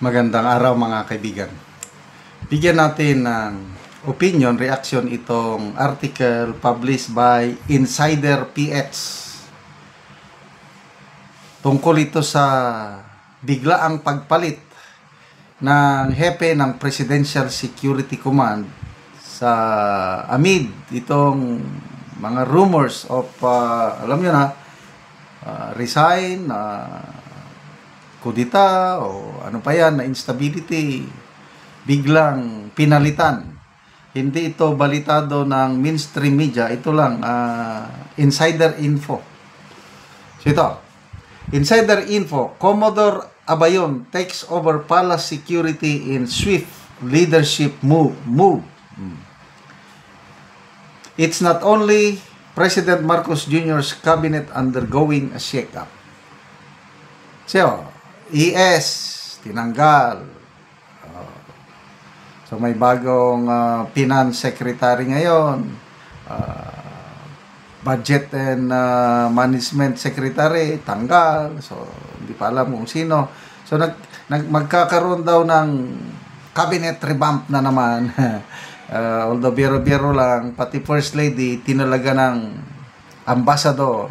Magandang araw mga kaibigan. Bigyan natin ng opinion, reaction itong article published by Insider PH. Tungkol ito sa biglaang pagpalit ng hepe ng Presidential Security Command sa amid itong mga rumors of, alam nyo na, resign, kudita o ano pa yan na instability, biglang pinalitan. Hindi ito balitado ng mainstream media, ito lang insider info. So ito, insider info, Commodore Abayon takes over Palace Security in swift leadership move. It's not only President Marcos Jr.'s cabinet undergoing a shake-up. So, ES, tinanggal. So, may bagong finance secretary ngayon. Budget and management secretary, tanggal. So, hindi pa alam kung sino. So, magkakaroon daw ng cabinet revamp na naman. Although biro-biro lang, pati First Lady, tinalaga ng ambassador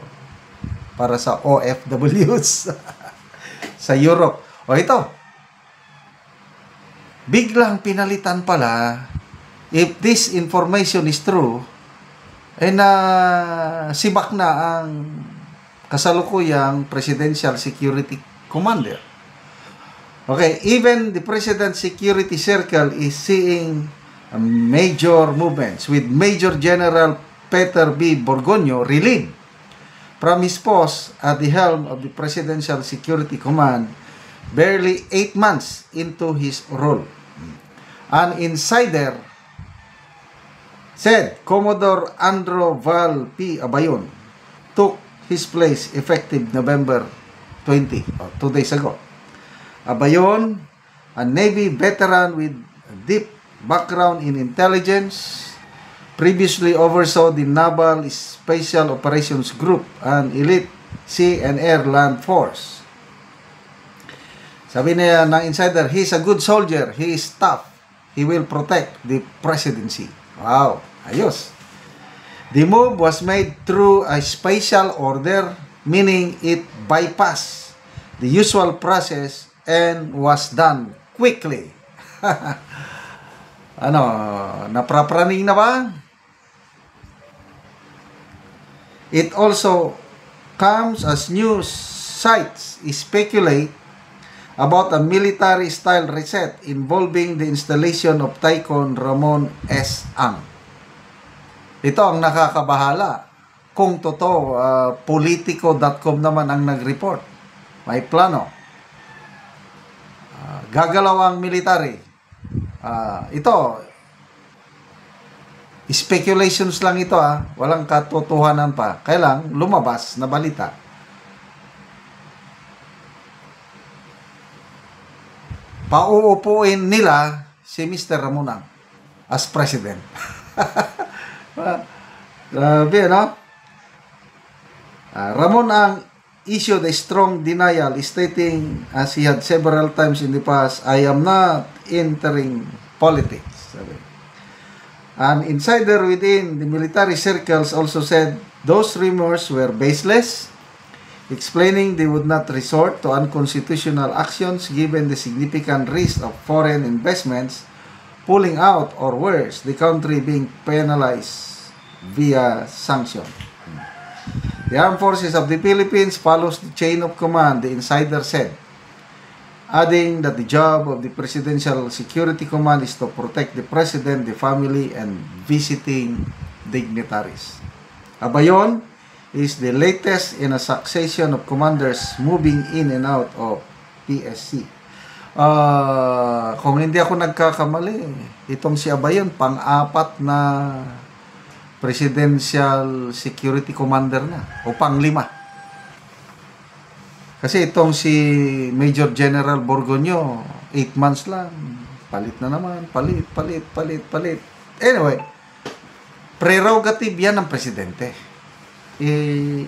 para sa OFWs. Sa Europe. O ito, biglang pinalitan pala, if this information is true, sibak na ang kasalukuyang Presidential Security Commander. Okay, even the President's Security Circle is seeing major movements with Major General Peter B. Borgoño relieved from his post at the helm of the Presidential Security Command barely 8 months into his role. An insider said Commodore Andrew Val P. Abayon took his place effective November 20, 2 days ago. Abayon, a Navy veteran with a deep background in intelligence, previously oversaw the Naval Special Operations Group, an elite sea and air land force. Sabi niya ng insider, he's a good soldier, he is tough, he will protect the presidency. Wow, ayos. The move was made through a special order, meaning it bypassed the usual process and was done quickly. Naprapraning na ba? It also comes as news sites speculate about a military-style reset involving the installation of Tycoon Ramon S. Ang. Ito ang nakakabahala. Kung totoo, Politico.com naman ang nag-report. May plano. Gagalaw ang military. Ito, speculations lang ito walang katotohanan pa. Kailang lumabas na balita. Pauupuin nila si Mr. Ramonang as president. Grabe, no? Ramonang issued a strong denial stating, as he had several times in the past, I am not entering politics. Sabi. An insider within the military circles also said those rumors were baseless, explaining they would not resort to unconstitutional actions given the significant risk of foreign investments pulling out, or worse, the country being penalized via sanction. The Armed Forces of the Philippines follows the chain of command, the insider said, adding that the job of the Presidential Security Command is to protect the President, the family, and visiting dignitaries. Abayon is the latest in a succession of commanders moving in and out of PSC. Kung hindi ako nagkakamali, itong si Abayon, pang-apat na Presidential Security Commander na, o pang-5. Kasi itong si Major General Borgoño, 8 months lang. Palit na naman. Palit. Anyway, prerogative yan ng presidente.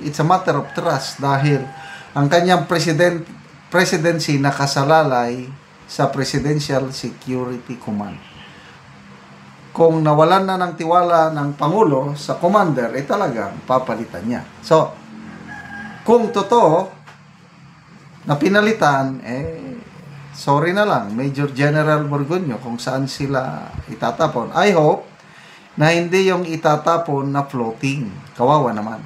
It's a matter of trust dahil ang kanyang presidency nakasalalay sa Presidential Security Command. Kung nawalan na ng tiwala ng Pangulo sa commander, talagang papalitan niya. So, kung totoo na pinalitan, sorry na lang, Major General Borgonyo, kung saan sila itatapon. I hope na hindi yung itatapon na floating. Kawawa naman.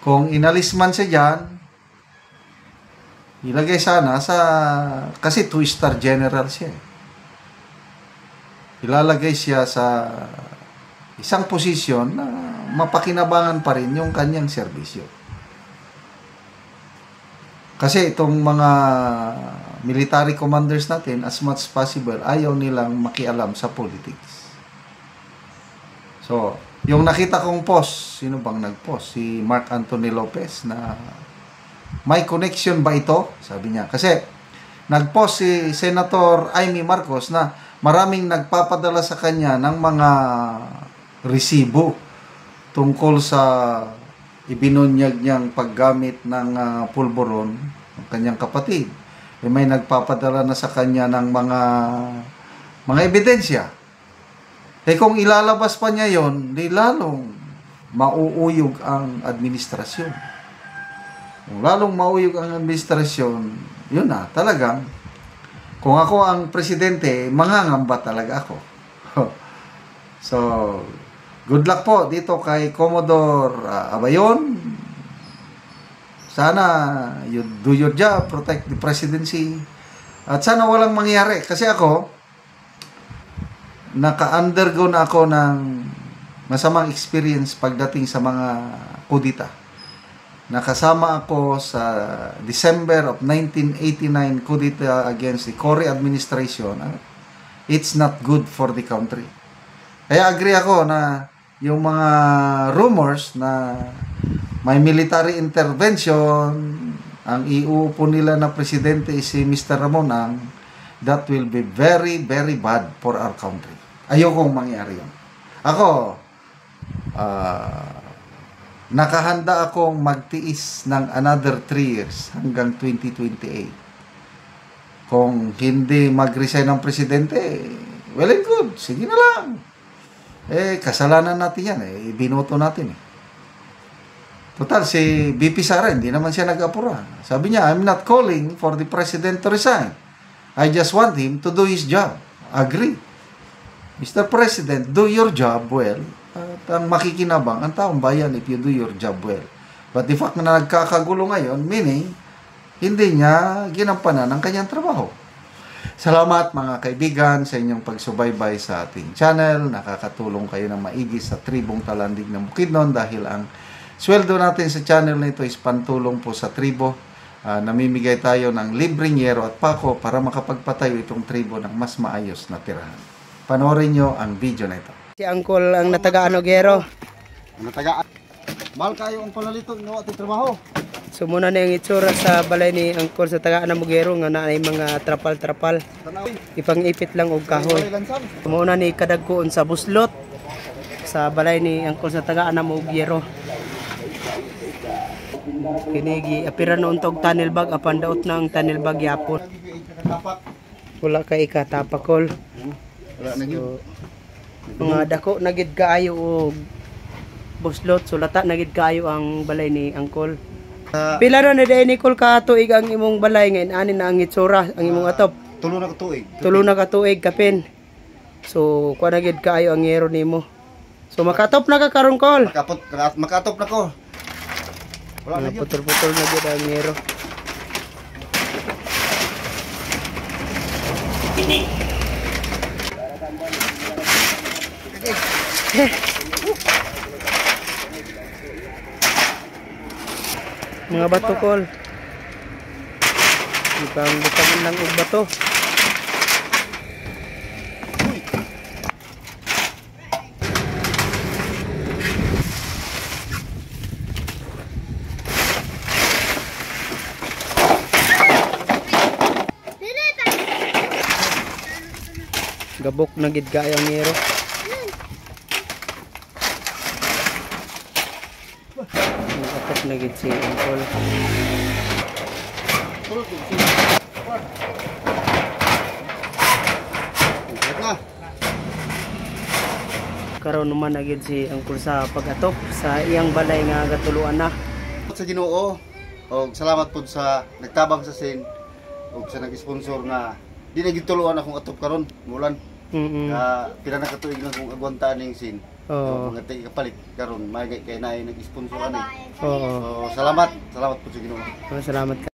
Kung inalis man siya dyan, ilagay sana sa, kasi 2-star general siya. Ilalagay siya sa isang posisyon na mapakinabangan pa rin yung kanyang serbisyo. Kasi itong mga military commanders natin, as much as possible, ayaw nilang makialam sa politics. So, yung nakita kong post, sino bang nag-post? Si Mark Anthony Lopez na may connection ba ito? Sabi niya. Kasi nag-post si Senator Amy Marcos na maraming nagpapadala sa kanya ng mga resibo tungkol sa ibinunyag niyang paggamit ng pulburon ng kanyang kapatid. May nagpapadala na sa kanya ng mga ebidensya. Kung ilalabas pa niya yon, di lalong mauuyog ang administrasyon. Kung lalong mauuyog ang administrasyon, yun na, talagang, kung ako ang presidente, mangangamba talaga ako. So, good luck po dito kay Commodore Abayon. Sana you do your job, protect the presidency. At sana walang mangyari. Kasi ako, naka-undergo na ako ng masamang experience pagdating sa mga kudita. Nakasama ako sa December of 1989 kudita against the Cory administration. It's not good for the country. Kaya agree ako na yung mga rumors na may military intervention, ang iuupo nila na presidente is si Mr. Ramonang, that will be very, very bad for our country. Ayokong mangyari yun. Ako, nakahanda akong magtiis ng another 3 years hanggang 2028. Kung hindi mag-resign ng presidente, well and good. Sige na lang. Kasalanan natin yan. Binoto natin. Total, si BP Sara, hindi naman siya nag-apura. Sabi niya, I'm not calling for the president to resign. I just want him to do his job. Agree. Mr. President, do your job well. At ang makikinabang, ang taong bayan if you do your job well. But the fact na nagkakagulo ngayon, meaning, hindi niya ginampanan ang kanyang trabaho. Salamat mga kaibigan sa inyong pagsubaybay sa ating channel. Nakakatulong kayo ng maigi sa tribong Talandig ng Bukidnon dahil ang sweldo natin sa channel na ito is pantulong po sa tribo. Namimigay tayo ng libreng yero at pako para makapagpatayo itong tribo ng mas maayos na tirahan. Panoorin nyo ang video na ito. Si Angkol ang natagaan og gero. Natagaan. Mahal kayo ang palalito ng ating trabaho. So muna na yung itsura sa balay ni Angkol sa tagaan ng Mugero nga na ay mga trapal-trapal. Ipang-ipit lang og kahoy. Muna ni kadagkoon sa buslot sa balay ni Angkol sa tagaan ng Mugero. Kinigi apira noon tog tunnel bag apan daot na ang tunnel bag yapon. Wala kay ikatapakol. So, mga dako nagid kaayo og buslot sulata nagid kaayo ang balay ni Angkol. Pila na ni Nicole ka tuig ang imong balay ngayon ani na ang itsura ang imong atop. Tulo na ka tuig. Tulo na ka tuig kapin. So kuha na gid kaayo ang yero nimo. So makatop na ka karon Kol. Makatop na ko. Wala na putol-putol na gid ang yero. Mga bato Kol. Ipang butangin lang og bato. Gabok na gid kaayo ang yero. Nagapok na gid si Angkol. karon naman na gyud si Angkol sa pag-atop sa iyang balay nga gatuluan na. Sa Ginoo, og salamat pud sa nagtabang sa sin og sa nag-sponsor nga di na gituluan akong atop karon mulan. Pila na katuig lang kung agwantaan ning sin. Oo. Mga tay kapalit karon may kay naay nag-sponsor ani. Oo. So salamat pud sa Ginoo. Salamat.